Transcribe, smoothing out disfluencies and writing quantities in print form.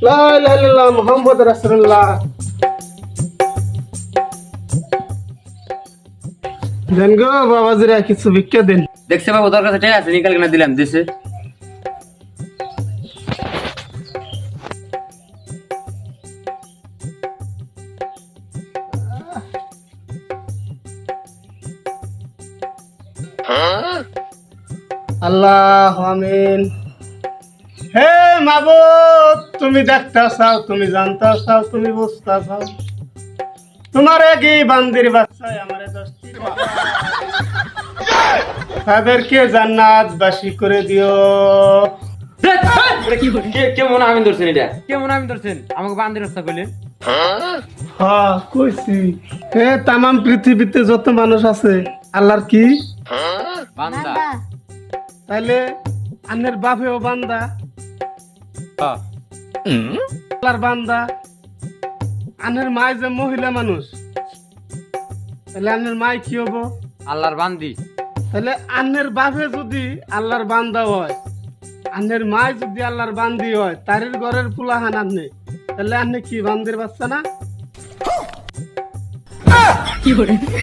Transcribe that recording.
লা ইলাহা ইল্লাল্লাহ মুহাম্মাদুর রাসূলুল্লাহ। দেন গো বাবাজিরা কিছু ভিক্ষা দেন। দেখছে বাবু তোর কাছে টাকা আছে নিকাল কিনা দিলাম দেশে। আল্লাহ আমিন। হে মাবুদ, তুমি দেখতে চাও, তুমি জানতে চাও, তুমি বুঝতে চাও, তোমার একই বান্দির বাচ্চায় আমারে দশটি তাদেরকে জান্নাতবাসী করে দিও। কেমন আমিন ধরছেন এটা? কেমন আমিন ধরছেন? আমাকে বান্দির রাস্তা কইলেন। হ্যাঁ কইছি। হে তামাম পৃথিবীতে যত মানুষ আছে আল্লাহর কি বান্দা। তাইলে আন্নের বাপেও বান্দা, হ্যাঁ। আল্লাহর বান্দা। আন্নের মাই যে মহিলা মানুষ, তাহলে আন্নের মাই কি হবো? আল্লাহর বান্দি। তাহলে আন্নের বাপে যদি আল্লাহর বান্দা হয়, আন্নের মাই যদি আল্লাহর বান্দি হয়, তারের ঘরের পুলাহান আন্নে, তাহলে আন্নে কি বান্দির বাচ্চা না?